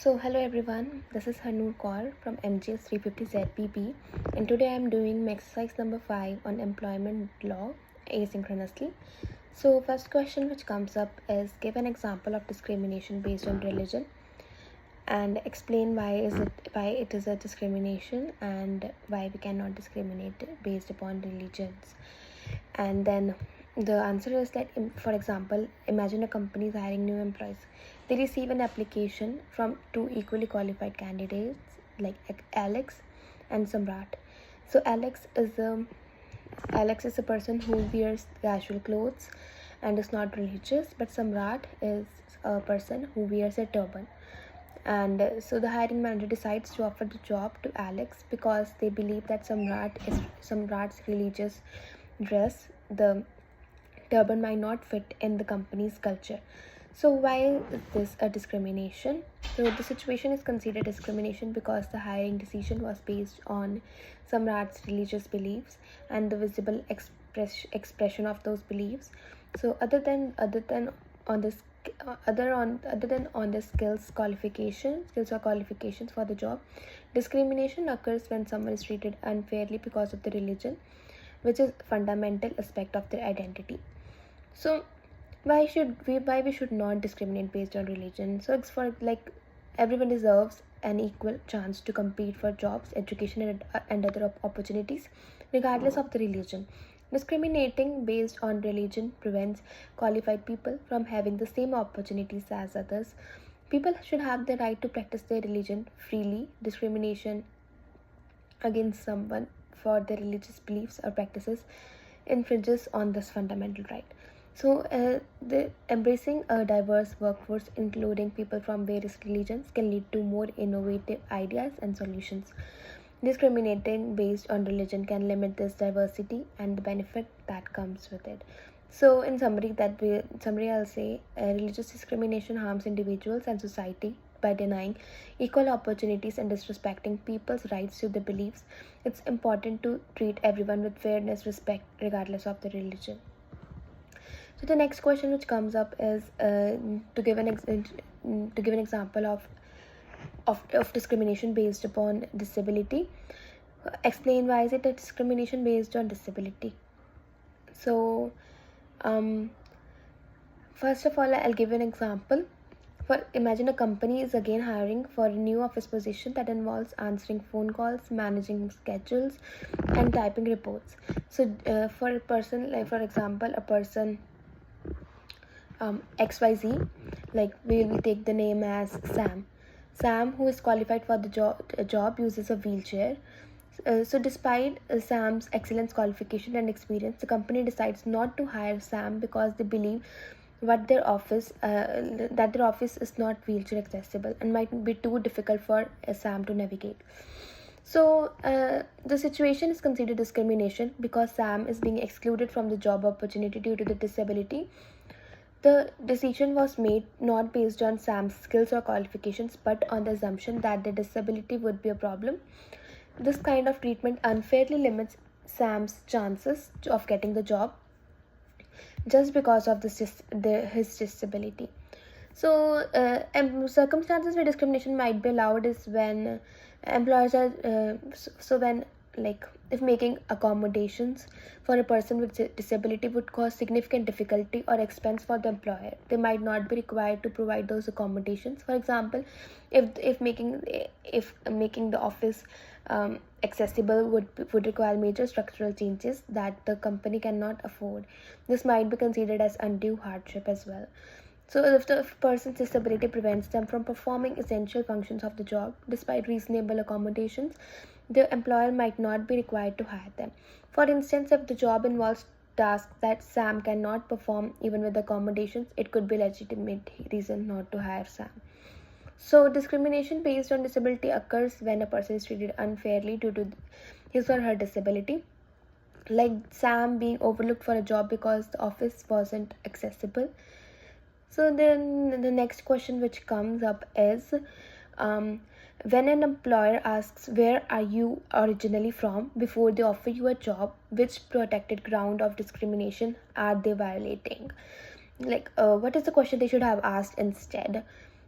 Hello everyone, this is Hanur Kaur from MGS 350 ZPP, and today I am doing exercise number 5 on employment law asynchronously. First question which comes up is give an example of discrimination based on religion and explain why it is a discrimination and why we cannot discriminate based upon religions. And then the answer is that, for example, imagine a company is hiring new employees. They receive an application from two equally qualified candidates like Alex and Samrat. So Alex is a person who wears casual clothes and is not religious, but Samrat is a person who wears a turban. And so the hiring manager decides to offer the job to Alex because they believe that Samrat's religious dress, the turban, might not fit in the company's culture. So why is this a discrimination? So the situation is considered discrimination because the hiring decision was based on Samrat's religious beliefs and the visible expression of those beliefs. So other than on this other than on the skills or qualifications for the job, discrimination occurs when someone is treated unfairly because of the religion, which is a fundamental aspect of their identity. So why we should not discriminate based on religion? So it's for like everyone deserves an equal chance to compete for jobs, education, and other opportunities regardless of the religion. Discriminating based on religion prevents qualified people from having the same opportunities as others. People should have the right to practice their religion freely. Discrimination against someone for their religious beliefs or practices infringes on this fundamental right. The embracing a diverse workforce, including people from various religions, can lead to more innovative ideas and solutions. Discriminating based on religion can limit this diversity and the benefit that comes with it. So, in summary, I'll say religious discrimination harms individuals and society by denying equal opportunities and disrespecting people's rights to their beliefs. It's important to treat everyone with fairness, respect, regardless of their religion. So the next question which comes up is to give an example of discrimination based upon disability. Explain why is it a discrimination based on disability. So first of all, I'll give an example. Imagine a company is again hiring for a new office position that involves answering phone calls, managing schedules, and typing reports. So for a person, like for example, a person XYZ, like we will take the name as Sam. Sam, who is qualified for the job uses a wheelchair. So despite Sam's excellent qualification and experience, the company decides not to hire Sam because they believe that their office is not wheelchair accessible and might be too difficult for Sam to navigate. So the situation is considered discrimination because Sam is being excluded from the job opportunity due to the disability. The decision was made not based on Sam's skills or qualifications, but on the assumption that the disability would be a problem. This kind of treatment unfairly limits Sam's chances of getting the job just because of his disability. So, circumstances where discrimination might be allowed is when employers are when, like, if making accommodations for a person with disability would cause significant difficulty or expense for the employer, they might not be required to provide those accommodations. For example, if making the office accessible would require major structural changes that the company cannot afford, this might be considered as undue hardship as well. So, if the person's disability prevents them from performing essential functions of the job despite reasonable accommodations, the employer might not be required to hire them. For instance, if the job involves tasks that Sam cannot perform even with accommodations, it could be a legitimate reason not to hire Sam. So, discrimination based on disability occurs when a person is treated unfairly due to his or her disability, like Sam being overlooked for a job because the office wasn't accessible. So then the next question which comes up is when an employer asks where are you originally from before they offer you a job, which protected ground of discrimination are they violating? Like what is the question they should have asked instead?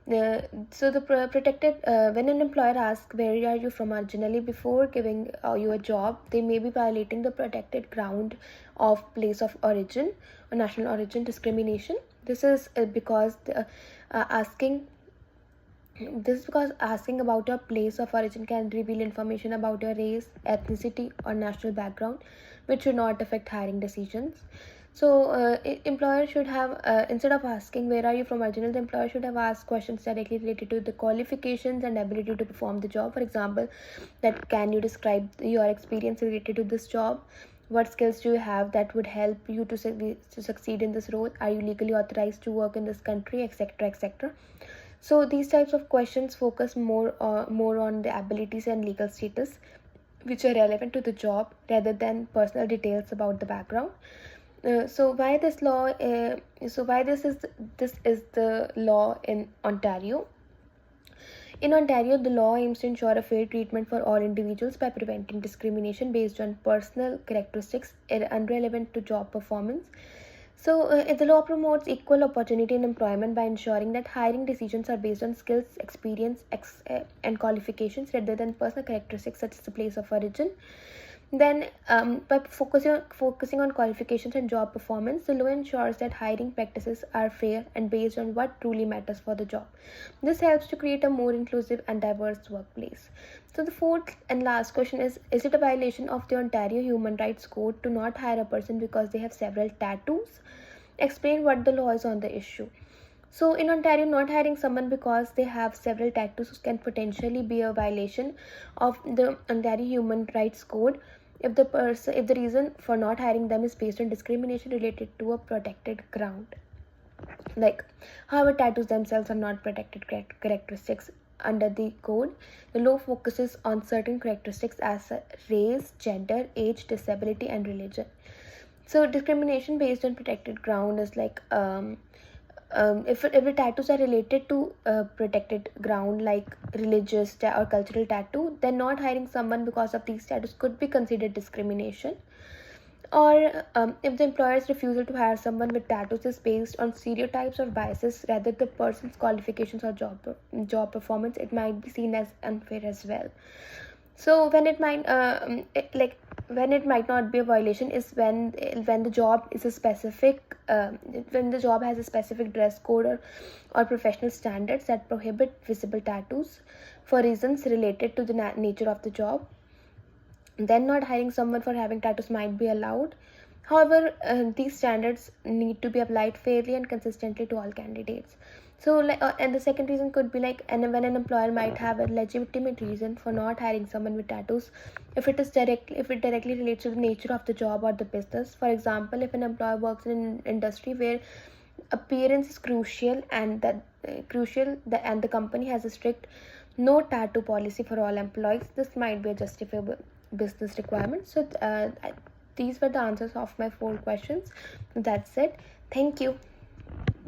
Uh, so the protected when an employer asks where are you from originally before giving you a job, they may be violating the protected ground of place of origin or national origin discrimination. This is because asking this is because asking about your place of origin can reveal information about your race, ethnicity, or national background, which should not affect hiring decisions. So, employer should have, instead of asking where are you from original, the employer should have asked questions directly related to the qualifications and ability to perform the job. For example, that can you describe your experience related to this job? What skills do you have that would help you to succeed in this role? Are you legally authorized to work in this country, etc., etc.? So these types of questions focus more on the abilities and legal status, which are relevant to the job rather than personal details about the background. So why this law? So why this is the law in Ontario? In Ontario, the law aims to ensure a fair treatment for all individuals by preventing discrimination based on personal characteristics irrelevant to job performance. So, the law promotes equal opportunity in employment by ensuring that hiring decisions are based on skills, experience, and qualifications rather than personal characteristics such as the place of origin. Then, by focusing on qualifications and job performance, the law ensures that hiring practices are fair and based on what truly matters for the job. This helps to create a more inclusive and diverse workplace. So, the fourth and last question is it a violation of the Ontario Human Rights Code to not hire a person because they have several tattoos? Explain what the law is on the issue. So, in Ontario, not hiring someone because they have several tattoos can potentially be a violation of the Ontario Human Rights Code if the reason for not hiring them is based on discrimination related to a protected ground. Like, however, tattoos themselves are not protected characteristics under the code. The law focuses on certain characteristics as race, gender, age, disability, and religion. So discrimination based on protected ground is like if the tattoos are related to protected ground like religious or cultural tattoo, then not hiring someone because of these tattoos could be considered discrimination. Or if the employer's refusal to hire someone with tattoos is based on stereotypes or biases rather than the person's qualifications or job performance, it might be seen as unfair as well. So when it might not be a violation is when the job is a specific when the job has a specific dress code or professional standards that prohibit visible tattoos for reasons related to the nature of the job. Then not hiring someone for having tattoos might be allowed. However, these standards need to be applied fairly and consistently to all candidates. So, and the second reason could be like, and when an employer might have a legitimate reason for not hiring someone with tattoos, if it directly relates to the nature of the job or the business. For example, if an employer works in an industry where appearance is crucial and and the company has a strict no tattoo policy for all employees, this might be a justifiable business requirement. So these were the answers of my 4 questions. That's it. Thank you.